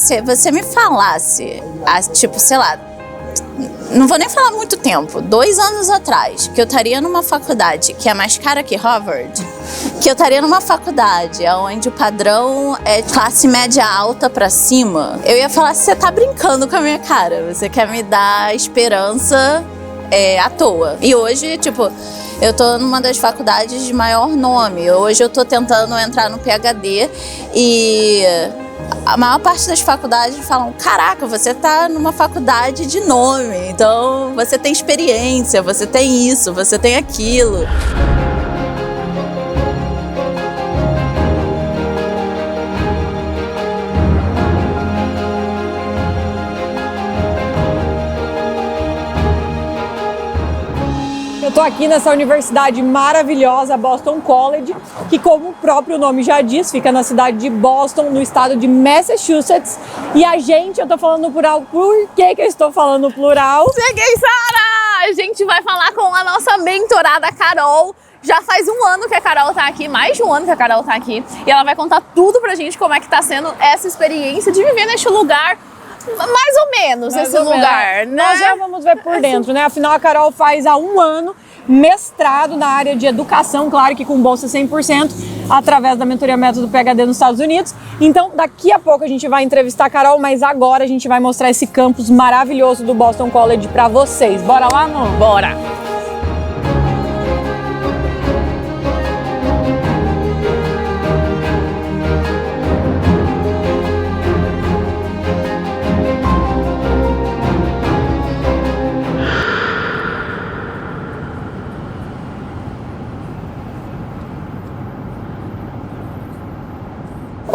se você me falasse, tipo, sei lá, não vou nem falar muito tempo, 2 anos atrás, que eu estaria numa faculdade que é mais cara que Harvard, que eu estaria numa faculdade onde o padrão é classe média alta pra cima, eu ia falar, você tá brincando com a minha cara, você quer me dar esperança à toa. E hoje, tipo, eu tô numa das faculdades de maior nome, hoje eu tô tentando entrar no PhD e a maior parte das faculdades falam, caraca, você tá numa faculdade de nome, então você tem experiência, você tem isso, você tem aquilo. Eu estou aqui nessa universidade maravilhosa, Boston College, que, como o próprio nome já diz, fica na cidade de Boston, no estado de Massachusetts. E eu tô falando plural, por que eu estou falando plural? Cheguei, Sara! A gente vai falar com a nossa mentorada Carol. Já faz 1 ano que a Carol tá aqui, mais de 1 ano que a Carol tá aqui. E ela vai contar tudo pra gente como é que tá sendo essa experiência de viver neste lugar. Mais ou menos esse lugar, né? Nós já vamos ver por dentro, né? Afinal, a Carol faz há 1 ano mestrado na área de educação, claro que com bolsa 100%, através da mentoria Método PhD nos Estados Unidos. Então, daqui a pouco a gente vai entrevistar a Carol, mas agora a gente vai mostrar esse campus maravilhoso do Boston College pra vocês. Bora lá, amor? Bora!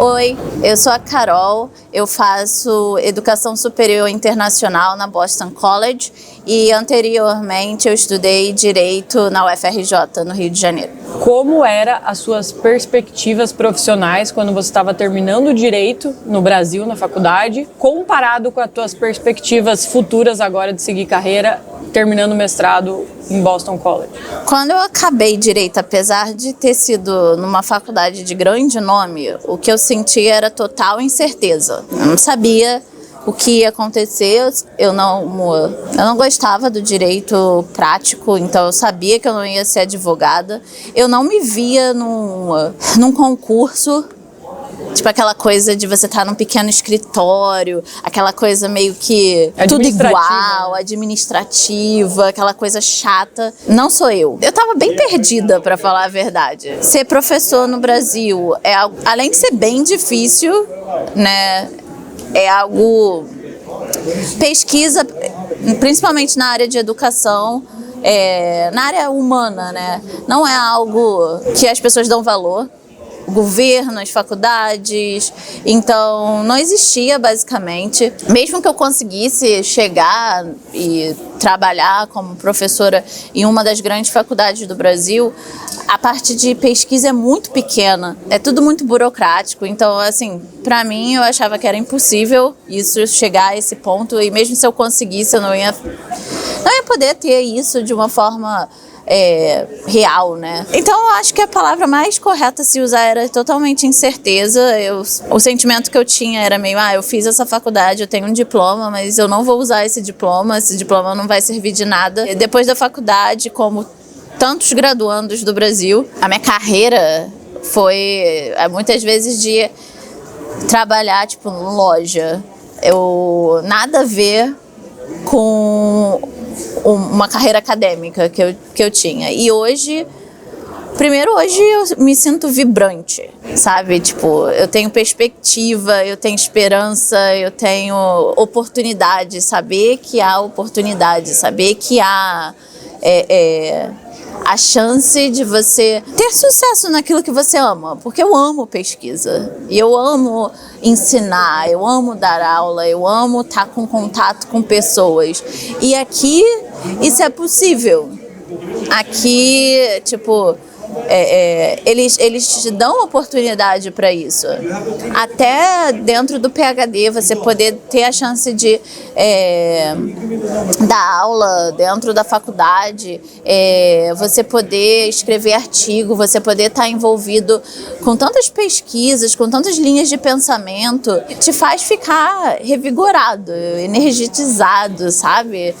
Oi, eu sou a Carol, eu faço Educação Superior Internacional na Boston College e anteriormente eu estudei Direito na UFRJ, no Rio de Janeiro. Como eram as suas perspectivas profissionais quando você estava terminando o Direito no Brasil, na faculdade, comparado com as suas perspectivas futuras agora de seguir carreira, terminando o mestrado em Boston College? Quando eu acabei Direito, apesar de ter sido numa faculdade de grande nome, o que eu senti era total incerteza. Eu não sabia o que ia acontecer, eu não gostava do direito prático, então eu sabia que eu não ia ser advogada. Eu não me via num concurso, tipo aquela coisa de você estar num pequeno escritório, aquela coisa meio que tudo igual, administrativa, aquela coisa chata. Não sou eu. Eu tava bem perdida, pra falar a verdade. Ser professor no Brasil é algo, além de ser bem difícil, né? É algo... Pesquisa, principalmente na área de educação, na área humana, né? Não é algo que as pessoas dão valor. O governo, as faculdades, então não existia basicamente. Mesmo que eu conseguisse chegar e trabalhar como professora em uma das grandes faculdades do Brasil, a parte de pesquisa é muito pequena, é tudo muito burocrático, então assim, para mim eu achava que era impossível isso chegar a esse ponto, e mesmo se eu conseguisse eu não ia poder ter isso de uma forma real, né? Então eu acho que a palavra mais correta a se usar era totalmente incerteza. O sentimento que eu tinha era meio, eu fiz essa faculdade, eu tenho um diploma, mas eu não vou usar esse diploma não vai servir de nada. E depois da faculdade, como tantos graduandos do Brasil, a minha carreira foi muitas vezes de trabalhar tipo em loja. Nada a ver com uma carreira acadêmica que eu tinha. E hoje eu me sinto vibrante, sabe? Tipo, eu tenho perspectiva, eu tenho esperança, eu tenho oportunidade, saber que há oportunidade, saber que há a chance de você ter sucesso naquilo que você ama, porque eu amo pesquisa, e eu amo ensinar, eu amo dar aula, eu amo estar com contato com pessoas, e aqui isso é possível. Aqui, tipo, eles te dão oportunidade para isso. Até dentro do PhD, você poder ter a chance de dar aula dentro da faculdade, você poder escrever artigo, você poder estar envolvido com tantas pesquisas, com tantas linhas de pensamento, te faz ficar revigorado, energizado, sabe?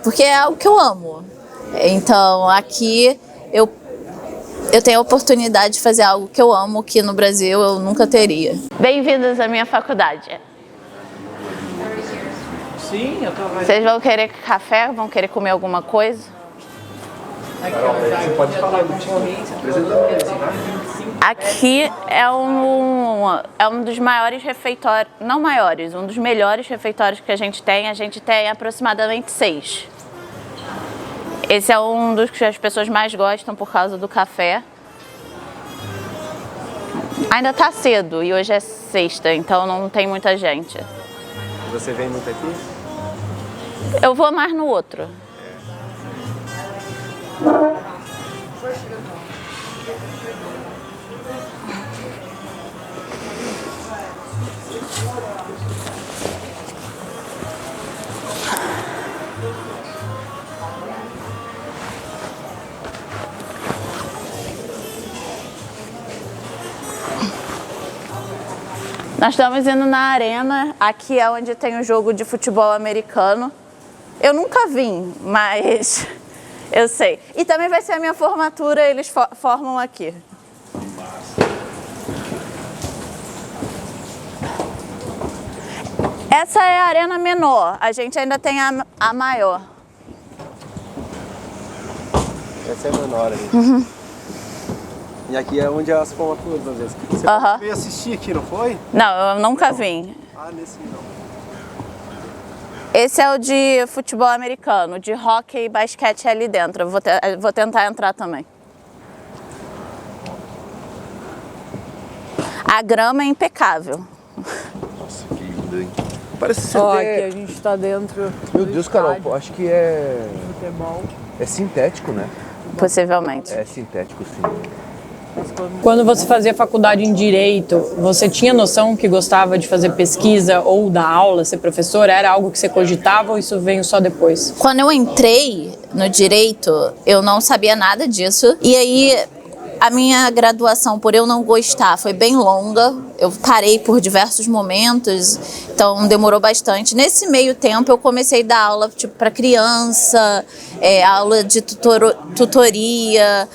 Porque é algo que eu amo. Então, aqui eu tenho a oportunidade de fazer algo que eu amo, que no Brasil eu nunca teria. Bem-vindos à minha faculdade. Sim, eu tô... Vocês vão querer café? Vão querer comer alguma coisa? Você pode falar do tipo. Aqui é um dos maiores refeitórios, não maiores, um dos melhores refeitórios que a gente tem. A gente tem aproximadamente 6. Esse é um dos que as pessoas mais gostam por causa do café. Ainda tá cedo e hoje é sexta, então não tem muita gente. Você vem muito aqui? Eu vou mais no outro. Nós estamos indo na arena, aqui é onde tem o jogo de futebol americano. Eu nunca vim, mas eu sei. E também vai ser a minha formatura, eles formam aqui. Essa é a arena menor, a gente ainda tem a maior. Essa é a menor ali. Uhum. E aqui é onde as formaturas, às vezes. Você veio assistir aqui, não foi? Não, eu nunca vim. Ah, nesse não. Esse é o de futebol americano, de hóquei e basquete ali dentro. Eu vou tentar entrar também. A grama é impecável. Nossa, que lindo, hein? Parece ser... Aqui a gente tá dentro. Meu Deus, Carol, acho que é... Futebol. É sintético, né? Possivelmente. É sintético, sim. Quando você fazia faculdade em Direito, você tinha noção que gostava de fazer pesquisa ou dar aula, ser professora? Era algo que você cogitava ou isso veio só depois? Quando eu entrei no Direito, eu não sabia nada disso. E aí, a minha graduação, por eu não gostar, foi bem longa. Eu parei por diversos momentos, então demorou bastante. Nesse meio tempo, eu comecei a dar aula para criança, aula de tutoria,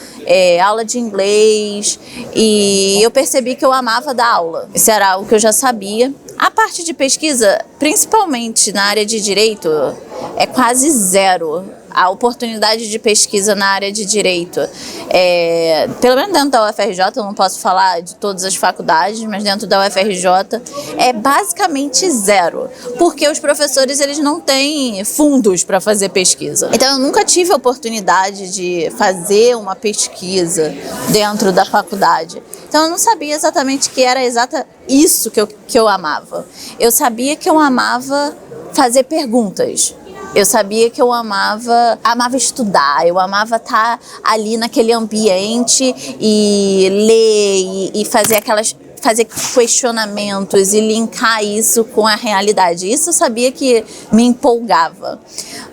aula de inglês. E eu percebi que eu amava dar aula. Isso era algo que eu já sabia. A parte de pesquisa, principalmente na área de Direito, é quase zero. A oportunidade de pesquisa na área de Direito, pelo menos dentro da UFRJ, eu não posso falar de todas as faculdades, mas dentro da UFRJ é basicamente zero, porque os professores eles não têm fundos para fazer pesquisa. Então eu nunca tive a oportunidade de fazer uma pesquisa dentro da faculdade. Então eu não sabia exatamente que era isso que eu amava. Eu sabia que eu amava fazer perguntas. Eu sabia que eu amava estudar, eu amava estar ali naquele ambiente e ler e fazer questionamentos e linkar isso com a realidade. Isso eu sabia que me empolgava.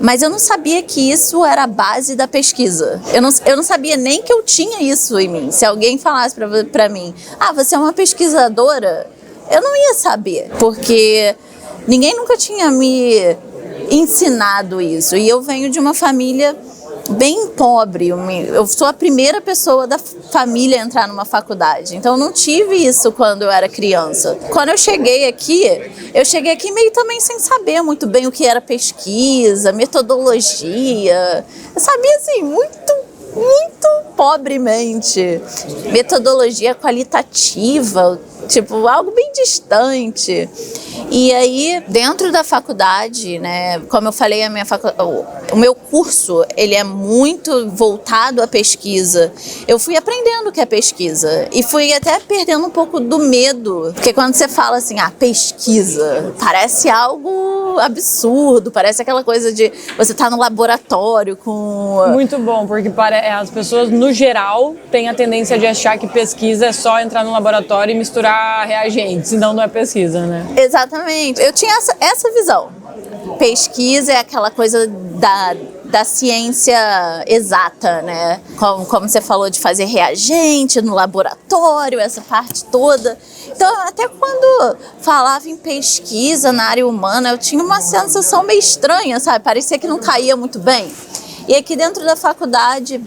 Mas eu não sabia que isso era a base da pesquisa. Eu não sabia nem que eu tinha isso em mim. Se alguém falasse para mim, você é uma pesquisadora, eu não ia saber, porque ninguém nunca tinha me ensinado isso. E eu venho de uma família bem pobre. Eu sou a primeira pessoa da família a entrar numa faculdade. Então eu não tive isso quando eu era criança. Quando eu cheguei aqui meio também sem saber muito bem o que era pesquisa, metodologia. Eu sabia assim, muito pobremente. Metodologia qualitativa, tipo, algo bem distante. E aí, dentro da faculdade, né, como eu falei, o meu curso, ele é muito voltado à pesquisa. Eu fui aprendendo o que é pesquisa e fui até perdendo um pouco do medo, porque quando você fala assim, pesquisa, parece algo absurdo, parece aquela coisa de você tá no laboratório com... Muito bom, porque as pessoas, no geral, têm a tendência de achar que pesquisa é só entrar no laboratório e misturar reagentes, senão não é pesquisa, né? Exatamente. Eu tinha essa visão. Pesquisa é aquela coisa da ciência exata, né? Como você falou, de fazer reagente no laboratório, essa parte toda. Então, até quando falava em pesquisa na área humana, eu tinha uma sensação meio estranha, sabe? Parecia que não caía muito bem. E aqui dentro da faculdade,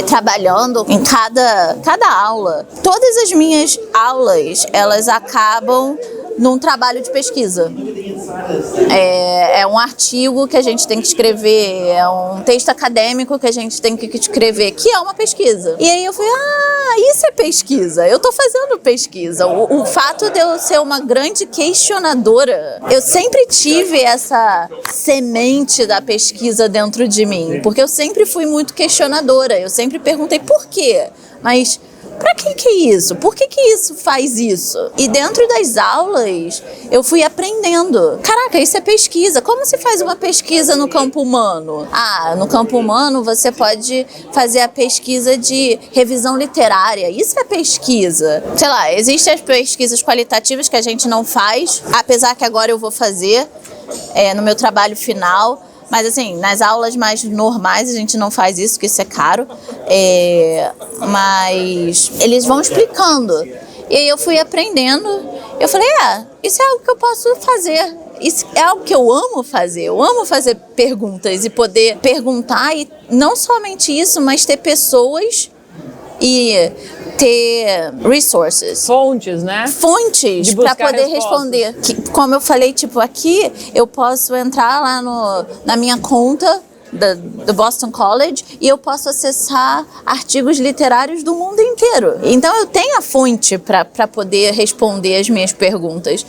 trabalhando em cada aula, todas as minhas aulas, elas acabam num trabalho de pesquisa. É um artigo que a gente tem que escrever, é um texto acadêmico que a gente tem que escrever, que é uma pesquisa. E aí eu falei, isso é pesquisa, eu tô fazendo pesquisa. O fato de eu ser uma grande questionadora, eu sempre tive essa semente da pesquisa dentro de mim, porque eu sempre fui muito questionadora, eu sempre perguntei por quê, mas... Pra que é isso? Por que isso faz isso? E dentro das aulas, eu fui aprendendo. Caraca, isso é pesquisa. Como se faz uma pesquisa no campo humano? No campo humano você pode fazer a pesquisa de revisão literária. Isso é pesquisa. Sei lá, existem as pesquisas qualitativas que a gente não faz, apesar que agora eu vou fazer no meu trabalho final. Mas assim, nas aulas mais normais a gente não faz isso, porque isso é caro. Mas eles vão explicando. E aí eu fui aprendendo. Eu falei, isso é algo que eu posso fazer. Isso é algo que eu amo fazer. Eu amo fazer perguntas e poder perguntar. E não somente isso, mas ter pessoas e ter resources. Fontes, né? Fontes para poder responder. Como eu falei, aqui eu posso entrar lá na minha conta do Boston College e eu posso acessar artigos literários do mundo inteiro. Então eu tenho a fonte para poder responder as minhas perguntas.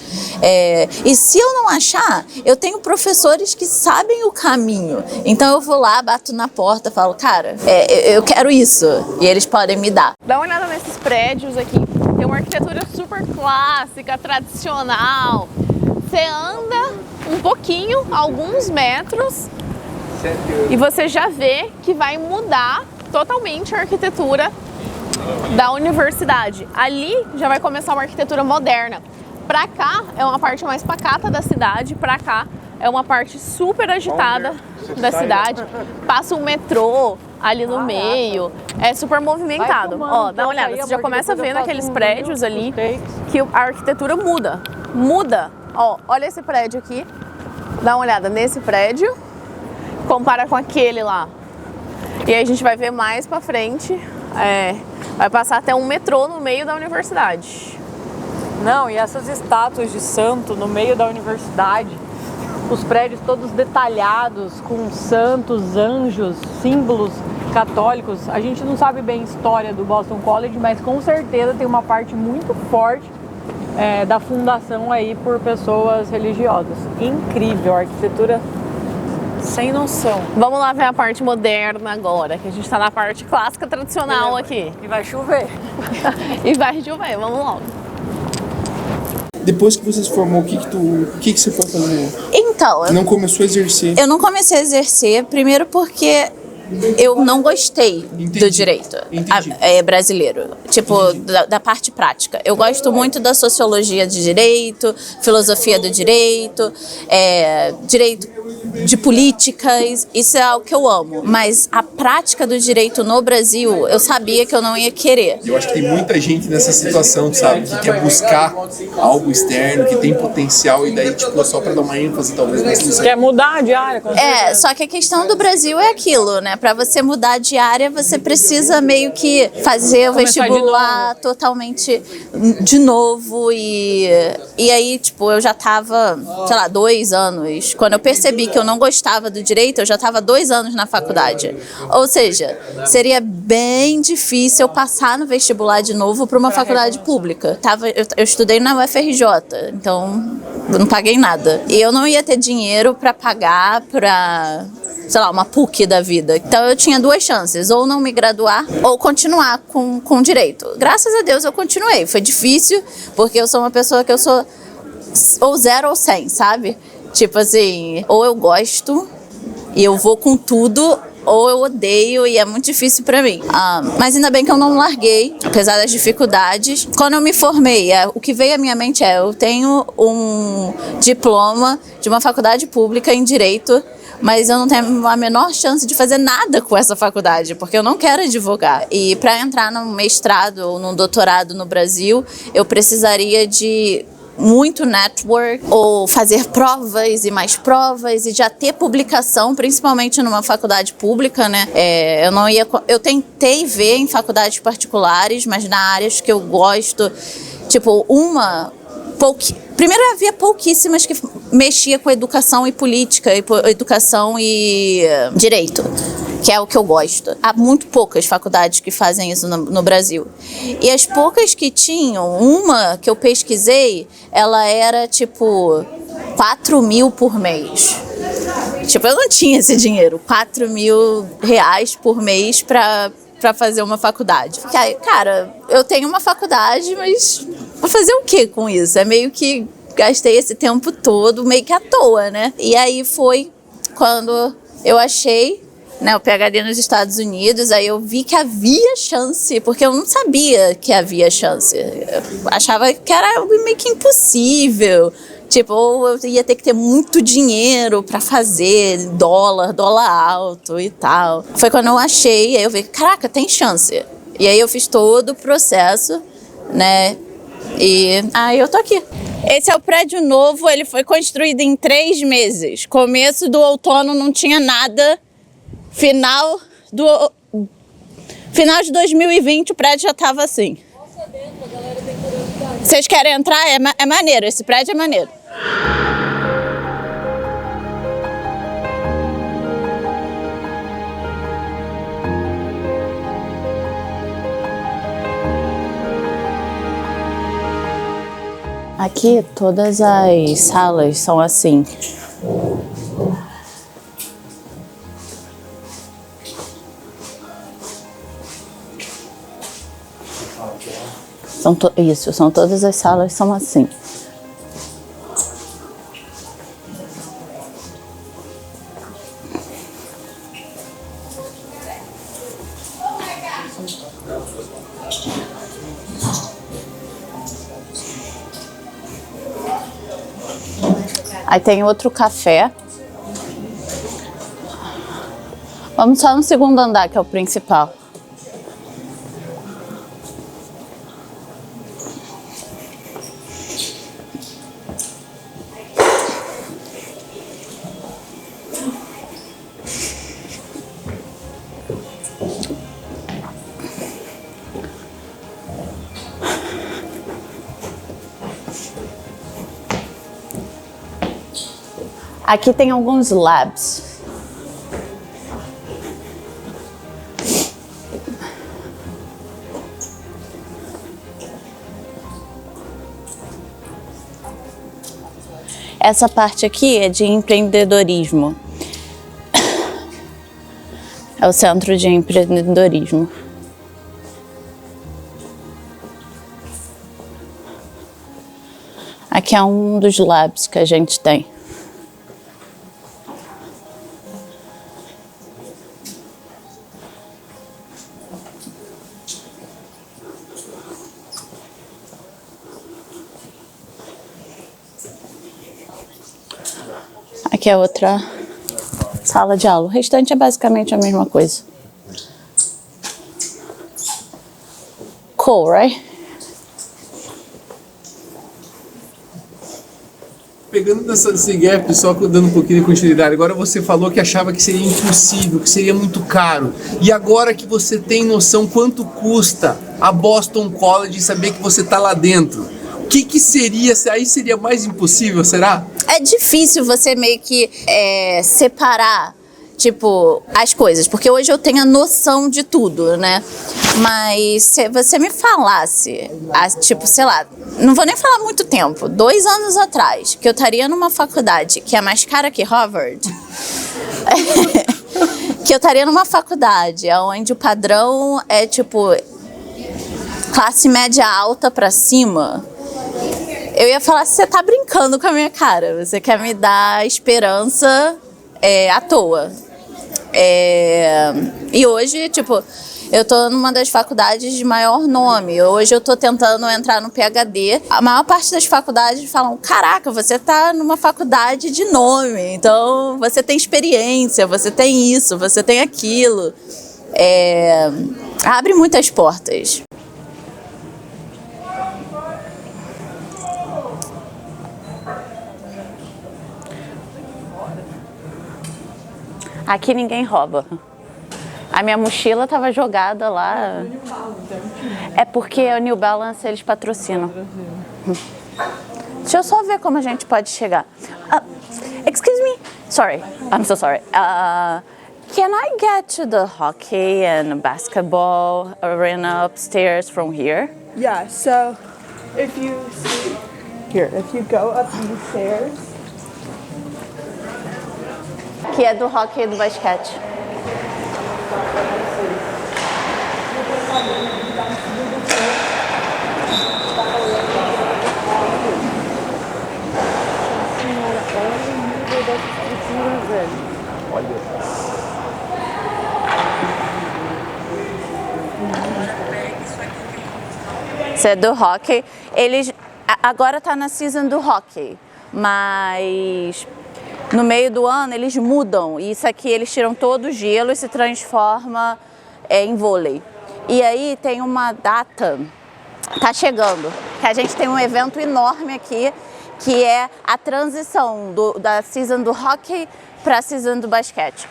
E se eu não achar, eu tenho professores que sabem o caminho. Então eu vou lá, bato na porta, falo, cara, eu quero isso. E eles podem me dar. Dá uma olhada nesses prédios aqui. Tem uma arquitetura super clássica, tradicional. Você anda um pouquinho, alguns metros, e você já vê que vai mudar totalmente a arquitetura da universidade. Ali já vai começar uma arquitetura moderna. Pra cá é uma parte mais pacata da cidade, pra cá é uma parte super agitada da cidade. Passa um metrô ali no meio, é super movimentado. Dá uma olhada, você já começa a ver naqueles prédios ali que a arquitetura muda. Olha esse prédio aqui, dá uma olhada nesse prédio. Compara com aquele lá. E aí a gente vai ver mais pra frente, vai passar até um metrô no meio da universidade. Não, e essas estátuas de santo no meio da universidade, os prédios todos detalhados, com santos, anjos, símbolos católicos. A gente não sabe bem a história do Boston College, mas com certeza tem uma parte muito forte da fundação aí por pessoas religiosas. Incrível, a arquitetura sem noção. Vamos lá ver a parte moderna agora, que a gente tá na parte clássica tradicional aqui. E vai chover. E vai chover, vamos logo. Depois que você se formou, o que você foi fazer? Então... Não começou a exercer? Eu não comecei a exercer, primeiro porque eu não gostei do direito brasileiro, da parte prática. Eu gosto muito da sociologia de direito, filosofia do direito, direito de políticas, isso é algo que eu amo. Mas a prática do direito no Brasil, eu sabia que eu não ia querer. Eu acho que tem muita gente nessa situação, sabe? Que quer buscar algo externo, que tem potencial e daí, é só pra dar uma ênfase, talvez. Mas quer mudar de área, com certeza. Só que a questão do Brasil é aquilo, né? Pra você mudar de área, você precisa meio que fazer o vestibular totalmente de novo. E aí, eu já tava, 2 anos. Quando eu percebi que eu não gostava do direito, eu já estava 2 anos na faculdade. Ou seja, seria bem difícil eu passar no vestibular de novo para uma faculdade pública. Eu estudei na UFRJ, então eu não paguei nada. E eu não ia ter dinheiro para pagar para sei lá, uma PUC da vida. Então eu tinha duas chances, ou não me graduar, ou continuar com direito. Graças a Deus eu continuei. Foi difícil, porque eu sou uma pessoa que eu sou ou 0 ou 100, sabe? Tipo assim, ou eu gosto e eu vou com tudo, ou eu odeio e é muito difícil pra mim. Mas ainda bem que eu não larguei, apesar das dificuldades. Quando eu me formei, o que veio à minha mente eu tenho um diploma de uma faculdade pública em Direito, mas eu não tenho a menor chance de fazer nada com essa faculdade, porque eu não quero advogar. E para entrar num mestrado ou num doutorado no Brasil, eu precisaria de muito network, ou fazer provas e mais provas e já ter publicação, principalmente numa faculdade pública, né? Eu tentei ver em faculdades particulares, mas na áreas que eu gosto, tipo, primeiro havia pouquíssimas que mexia com educação e política, educação e direito, que é o que eu gosto. Há muito poucas faculdades que fazem isso no Brasil. E as poucas que tinham, uma que eu pesquisei, ela era tipo 4 mil por mês. Tipo, eu não tinha esse dinheiro, 4 mil reais por mês pra fazer uma faculdade. Porque, cara, eu tenho uma faculdade, mas vou fazer o que com isso? É meio que gastei esse tempo todo meio que à toa, né? E aí foi quando eu achei, né, o PhD nos Estados Unidos, aí eu vi que havia chance, porque eu não sabia que havia chance. Eu achava que era meio que impossível. Tipo, ou eu ia ter que ter muito dinheiro pra fazer, dólar alto e tal. Foi quando eu achei, aí eu vi, caraca, tem chance. E aí eu fiz todo o processo, né, e aí eu tô aqui. Esse é o prédio novo, ele foi construído em 3 meses. Começo do outono não tinha nada. Final de 2020 o prédio já tava assim. Vocês querem entrar? É maneiro, esse prédio é maneiro. Aqui todas as salas são assim. São todas as salas são assim. Aí tem outro café. Vamos só no segundo andar, que é o principal. Aqui tem alguns labs. Essa parte aqui é de empreendedorismo. É o centro de empreendedorismo. Aqui é um dos labs que a gente tem. Aqui é outra sala de aula. O restante é basicamente a mesma coisa. Cool, right? Pegando nesse gap, só dando um pouquinho de continuidade, agora você falou que achava que seria impossível, que seria muito caro. E agora que você tem noção quanto custa a Boston College e saber que você está lá dentro, o que seria, aí seria mais impossível, será? É difícil você meio que separar, tipo, as coisas, porque hoje eu tenho a noção de tudo, né? Mas se você me falasse, tipo, sei lá, não vou nem falar muito tempo, 2 anos atrás, que eu estaria numa faculdade que é mais cara que Harvard, que eu estaria numa faculdade onde o padrão é tipo classe média alta pra cima, eu ia falar, você tá brincando com a minha cara, você quer me dar esperança à toa. E hoje, tipo, eu tô numa das faculdades de maior nome. Hoje eu tô tentando entrar no PhD. A maior parte das faculdades falam, caraca, você tá numa faculdade de nome, então você tem experiência, você tem isso, você tem aquilo. Abre muitas portas. Aqui ninguém rouba. A minha mochila estava jogada lá. É porque a New Balance eles patrocinam. Deixa eu só ver como a gente pode chegar. Excuse me. Sorry. I'm so sorry. Can I get to the hockey and basketball arena upstairs from here? Yeah, so if you see here, if you go up these stairs. Que é do hockey e do basquete. Isso é do hockey. Eles agora tá na season do hockey, mas no meio do ano eles mudam. E isso aqui eles tiram todo o gelo e se transforma em vôlei. E aí tem uma data, tá chegando, que a gente tem um evento enorme aqui, que é a transição da season do hockey para a season do basquete.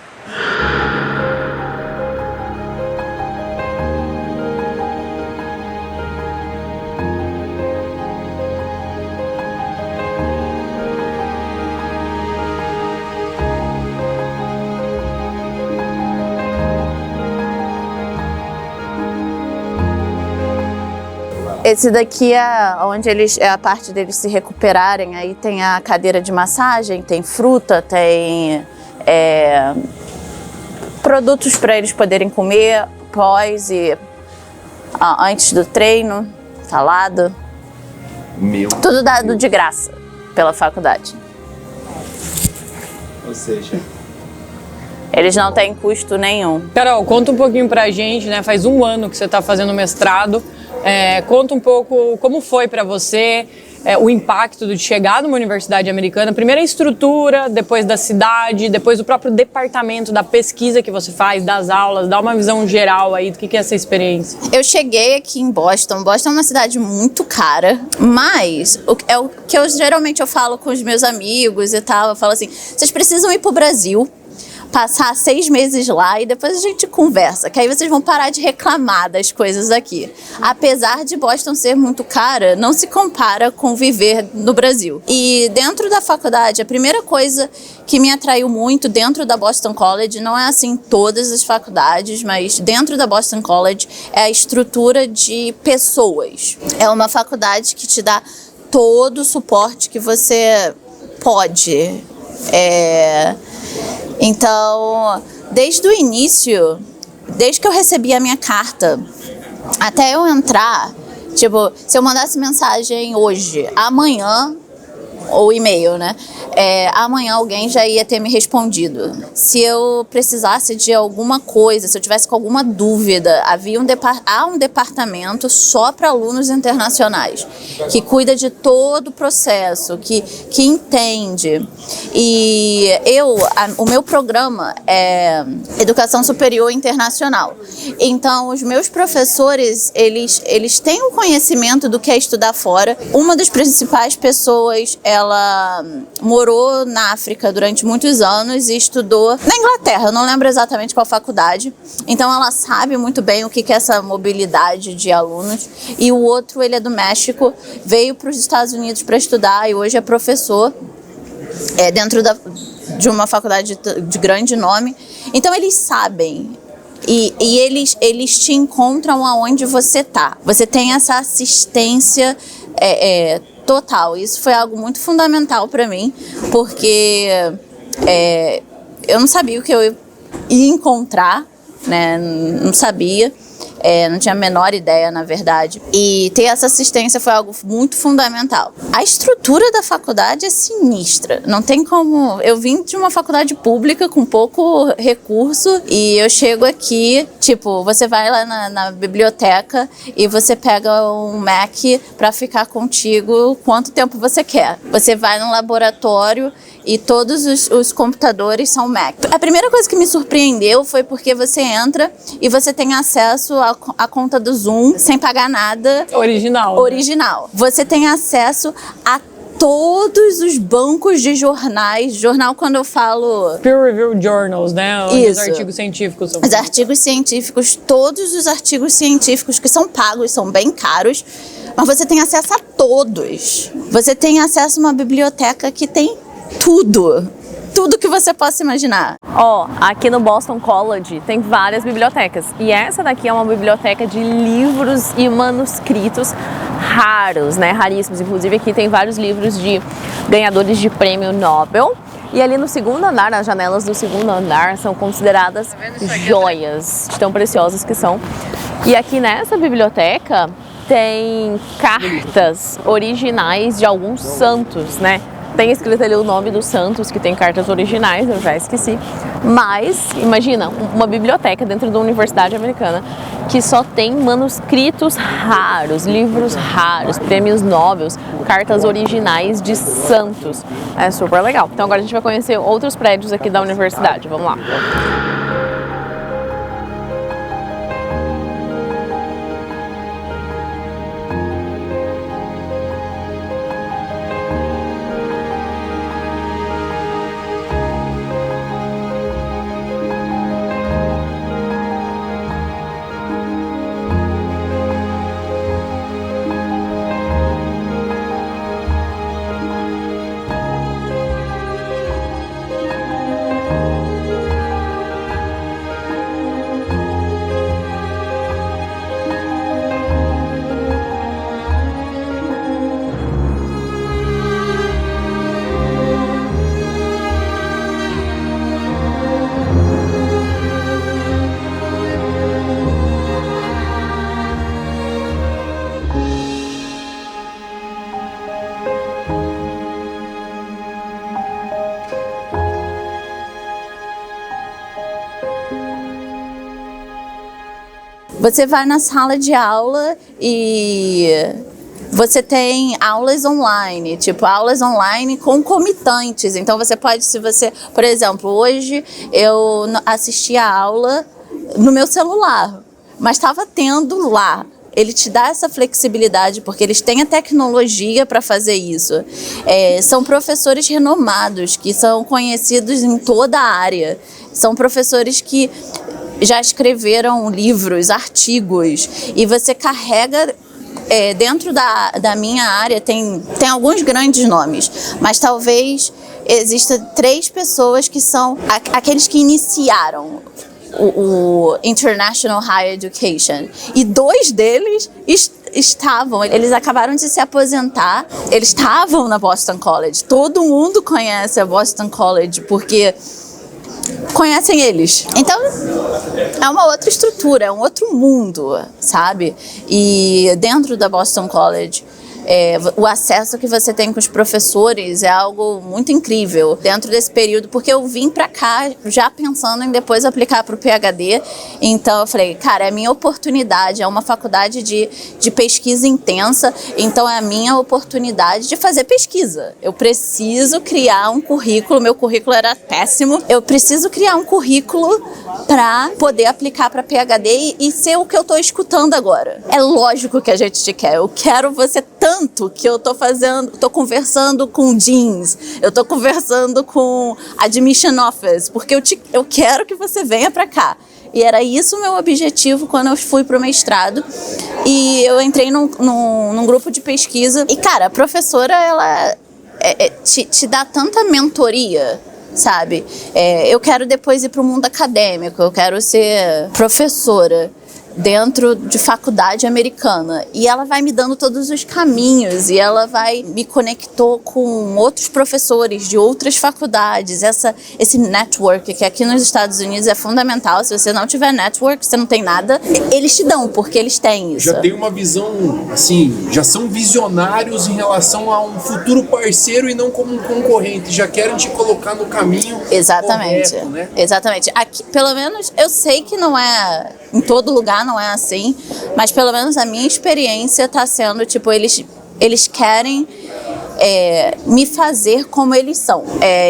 Esse daqui é onde é a parte deles se recuperarem. Aí tem a cadeira de massagem, tem fruta, tem produtos para eles poderem comer pós e antes do treino, salada. Tudo dado de graça pela faculdade. Ou seja, eles não têm custo nenhum. Carol, conta um pouquinho pra gente, né? Faz um ano que você está fazendo mestrado. Conta um pouco como foi para você o impacto de chegar numa universidade americana, primeiro a estrutura, depois da cidade, depois o próprio departamento da pesquisa que você faz, das aulas, dá uma visão geral aí do que é essa experiência. Eu cheguei aqui em Boston. Boston é uma cidade muito cara, mas é o que eu geralmente falo com os meus amigos e tal, eu falo assim, vocês precisam ir pro Brasil, passar 6 meses lá e depois a gente conversa, que aí vocês vão parar de reclamar das coisas aqui. Apesar de Boston ser muito cara, não se compara com viver no Brasil. E dentro da faculdade, a primeira coisa que me atraiu muito dentro da Boston College, não é assim todas as faculdades, mas dentro da Boston College é a estrutura de pessoas. É uma faculdade que te dá todo o suporte que você pode. Então, desde o início, desde que eu recebi a minha carta, até eu entrar, tipo, se eu mandasse mensagem hoje, amanhã, ou e-mail, né? Amanhã alguém já ia ter me respondido. Se eu precisasse de alguma coisa, se eu tivesse com alguma dúvida, há um departamento só para alunos internacionais, que cuida de todo o processo, que entende. E o meu programa é Educação Superior Internacional. Então, os meus professores, eles têm um conhecimento do que é estudar fora. Uma das principais pessoas, ela morou na África durante muitos anos e estudou na Inglaterra, eu não lembro exatamente qual faculdade. Então ela sabe muito bem o que é essa mobilidade de alunos. E o outro, ele é do México, veio para os Estados Unidos para estudar e hoje é professor dentro de uma faculdade de grande nome. Então eles sabem. E eles te encontram aonde você tá. Você tem essa assistência total. Isso foi algo muito fundamental para mim, porque eu não sabia o que eu ir encontrar, né? Não sabia. Não tinha a menor ideia, na verdade. E ter essa assistência foi algo muito fundamental. A estrutura da faculdade é sinistra. Não tem como... Eu vim de uma faculdade pública com pouco recurso e eu chego aqui, tipo, você vai lá na biblioteca e você pega um Mac para ficar contigo quanto tempo você quer. Você vai no laboratório e todos os computadores são Mac. A primeira coisa que me surpreendeu foi porque você entra e você tem acesso à conta do Zoom sem pagar nada. Original. Você tem acesso a todos os bancos de jornais. Jornal, quando eu falo... Peer-reviewed journals, né? Os artigos científicos. Os artigos científicos, todos os artigos científicos que são pagos, são bem caros, mas você tem acesso a todos. Você tem acesso a uma biblioteca que tem tudo que você possa imaginar. Aqui no Boston College tem várias bibliotecas e essa daqui é uma biblioteca de livros e manuscritos raros, né? Raríssimos. Inclusive aqui tem vários livros de ganhadores de prêmio Nobel. E ali no segundo andar, nas janelas do segundo andar, são consideradas joias, de tão preciosas que são. E aqui nessa biblioteca tem cartas originais de alguns santos, né? Tem escrito ali o nome dos santos, que tem cartas originais, eu já esqueci. Mas, imagina, uma biblioteca dentro da universidade americana que só tem manuscritos raros, livros raros, prêmios Nobel, cartas originais de santos. É super legal. Então agora a gente vai conhecer outros prédios aqui da universidade. Vamos lá. Você vai na sala de aula e você tem aulas online, tipo aulas online concomitantes. Então você pode, por exemplo, hoje eu assisti a aula no meu celular, mas estava tendo lá. Ele te dá essa flexibilidade porque eles têm a tecnologia para fazer isso. São professores renomados, que são conhecidos em toda a área. São professores que já escreveram livros, artigos, e você carrega... dentro da minha área tem alguns grandes nomes, mas talvez exista 3 pessoas que são aqueles que iniciaram o International Higher Education, e 2 deles eles acabaram de se aposentar, eles estavam na Boston College. Todo mundo conhece a Boston College porque conhecem eles. Então, é uma outra estrutura, é um outro mundo, sabe? E dentro da Boston College, o acesso que você tem com os professores é algo muito incrível dentro desse período, porque eu vim pra cá já pensando em depois aplicar pro PhD. Então eu falei, cara, é a minha oportunidade, é uma faculdade de pesquisa intensa, então é a minha oportunidade de fazer pesquisa. Eu preciso criar um currículo, meu currículo era péssimo, eu preciso criar um currículo para poder aplicar para PhD e ser o que eu tô escutando agora. É lógico que a gente te quer, eu quero você tanto que eu tô conversando com jeans, eu tô conversando com admission office, porque eu quero que você venha para cá. E era isso o meu objetivo quando eu fui pro mestrado. E eu entrei num grupo de pesquisa. E, cara, a professora, ela te dá tanta mentoria, sabe? Eu quero depois ir pro mundo acadêmico, eu quero ser professora. dentro de faculdade americana. E ela vai me dando todos os caminhos, e ela me conectou com outros professores de outras faculdades. Esse network, que aqui nos Estados Unidos é fundamental. Se você não tiver network, você não tem nada. Eles te dão, porque eles têm isso. Já tem uma visão, assim, já são visionários em relação a um futuro parceiro e não como um concorrente. Já querem te colocar no caminho correto, né? Exatamente. Aqui, pelo menos, eu sei que não é... Em todo lugar não é assim, mas pelo menos a minha experiência tá sendo, tipo, eles querem me fazer como eles são.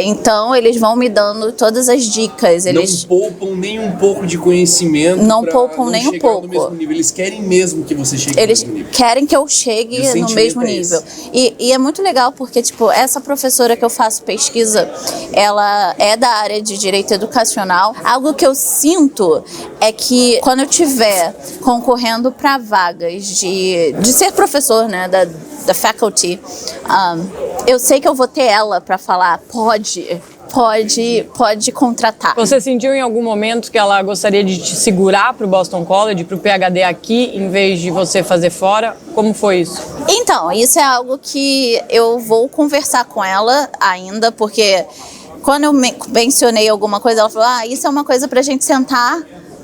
Então, eles vão me dando todas as dicas. Eles não poupam nem um pouco de conhecimento. Não poupam nem um pouco. No mesmo nível. Eles querem mesmo que você chegue no mesmo nível. Eles querem que eu chegue no mesmo nível. E é muito legal porque, tipo, essa professora que eu faço pesquisa, ela é da área de direito educacional. Algo que eu sinto é que quando eu estiver concorrendo para vagas de ser professor, né, da faculty, eu sei que eu vou ter ela para falar, pode contratar. Você sentiu em algum momento que ela gostaria de te segurar para o Boston College, para o PhD aqui, em vez de você fazer fora? Como foi isso? Então, isso é algo que eu vou conversar com ela ainda, porque quando eu mencionei alguma coisa, ela falou, isso é uma coisa pra gente sentar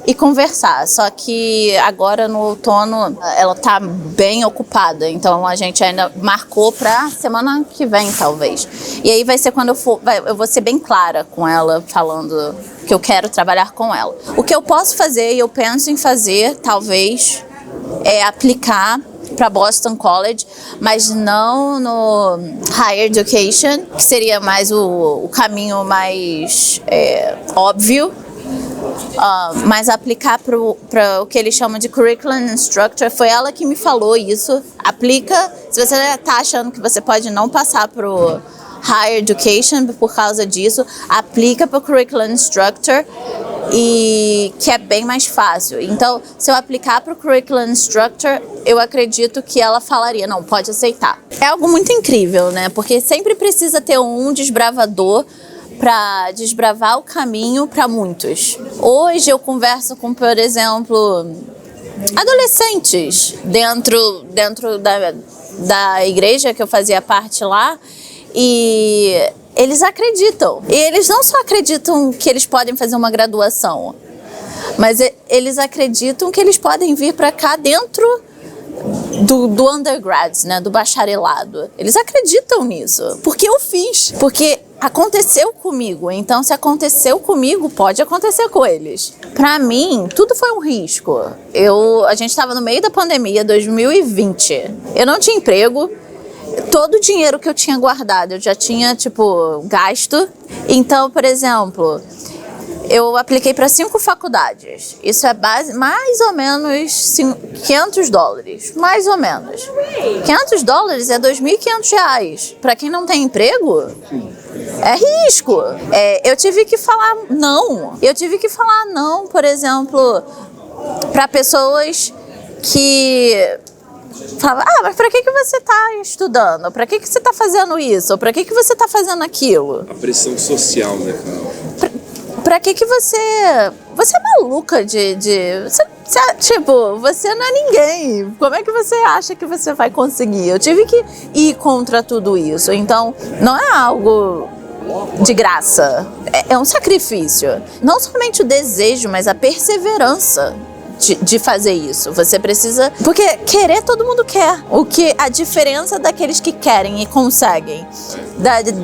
e conversar. Só que agora no outono ela tá bem ocupada, então a gente ainda marcou pra semana que vem, talvez. E aí vai ser quando eu vou ser bem clara com ela, falando que eu quero trabalhar com ela. O que eu posso fazer e eu penso em fazer, talvez, é aplicar para Boston College, mas não no Higher Education, que seria mais o caminho mais óbvio. Mas aplicar para o que eles chamam de Curriculum Instructor, foi ela que me falou isso. Aplica, se você está achando que você pode não passar para o Higher Education por causa disso, aplica para o Curriculum Instructor, e que é bem mais fácil. Então, se eu aplicar para o Curriculum Instructor, eu acredito que ela falaria, não, pode aceitar. É algo muito incrível, né? Porque sempre precisa ter um desbravador para desbravar o caminho para muitos. Hoje eu converso com, por exemplo, adolescentes dentro da igreja que eu fazia parte lá, e eles acreditam. E eles não só acreditam que eles podem fazer uma graduação, mas eles acreditam que eles podem vir para cá dentro do undergrad, né, do bacharelado. Eles acreditam nisso, porque eu fiz, porque aconteceu comigo. Então, se aconteceu comigo, pode acontecer com eles. Pra mim, tudo foi um risco. A gente estava no meio da pandemia, 2020. Eu não tinha emprego. Todo o dinheiro que eu tinha guardado, eu já tinha, gasto. Então, por exemplo, eu apliquei para 5 faculdades. Isso é mais ou menos $500, mais ou menos. $500 é R$2.500. Para quem não tem emprego, é risco. Eu tive que falar não. Eu tive que falar não, por exemplo, para pessoas que falavam, mas para que você está estudando? Para que você está fazendo isso? Para que você está fazendo aquilo? A pressão social, né, Carol? Pra que você... Você é maluca você não é ninguém. Como é que você acha que você vai conseguir? Eu tive que ir contra tudo isso. Então, não é algo de graça. É um sacrifício. Não somente o desejo, mas a perseverança de fazer isso. Você precisa... Porque querer todo mundo quer. A diferença daqueles que querem e conseguem,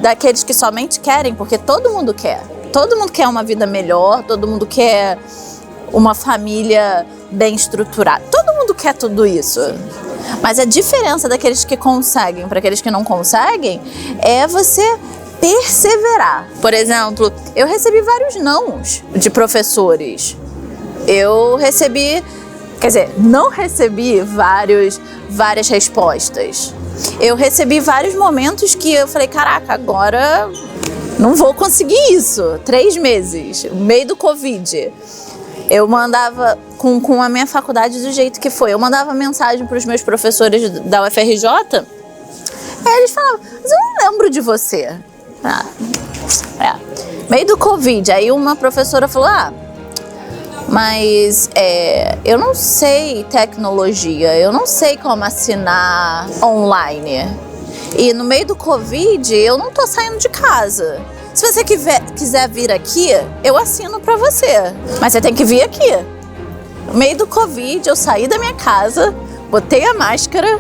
daqueles que somente querem, porque todo mundo quer. Todo mundo quer uma vida melhor, todo mundo quer uma família bem estruturada. Todo mundo quer tudo isso. Mas a diferença daqueles que conseguem para aqueles que não conseguem é você perseverar. Por exemplo, eu recebi vários nãos de professores. Eu recebi... Quer dizer, não recebi várias respostas. Eu recebi vários momentos que eu falei, caraca, agora... não vou conseguir isso. 3 meses, no meio do Covid. Eu mandava, com a minha faculdade do jeito que foi, eu mandava mensagem para os meus professores da UFRJ, aí eles falavam, mas eu não lembro de você. Meio do Covid, aí uma professora falou, Mas eu não sei tecnologia, eu não sei como assinar online. E no meio do Covid, eu não tô saindo de casa. Se você quiser vir aqui, eu assino pra você. Mas você tem que vir aqui. No meio do Covid, eu saí da minha casa, botei a máscara,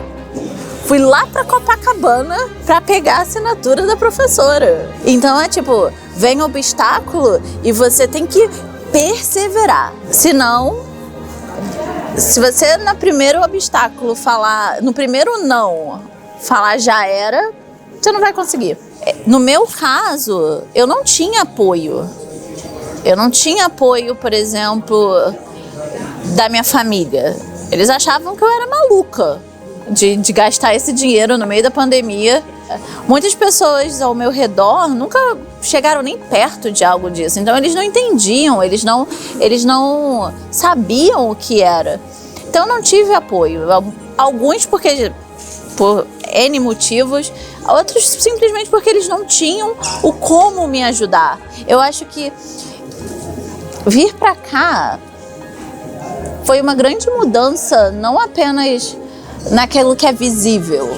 fui lá pra Copacabana pra pegar a assinatura da professora. Então é tipo, vem obstáculo e você tem que perseverar. Senão, se você no primeiro obstáculo falar, no primeiro não, falar já era, você não vai conseguir. No meu caso, eu não tinha apoio. Eu não tinha apoio, por exemplo, da minha família. Eles achavam que eu era maluca de gastar esse dinheiro no meio da pandemia. Muitas pessoas ao meu redor nunca chegaram nem perto de algo disso. Então eles não entendiam, eles não sabiam o que era. Então eu não tive apoio. Alguns porque por N motivos, outros simplesmente porque eles não tinham o como me ajudar. Eu acho que vir pra cá foi uma grande mudança, não apenas naquilo que é visível,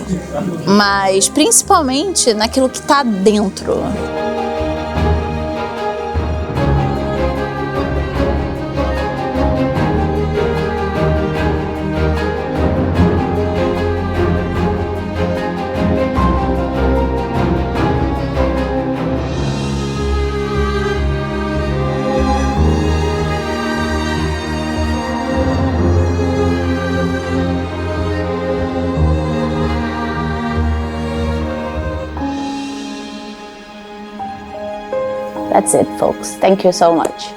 mas principalmente naquilo que está dentro. That's it, folks. Thank you so much.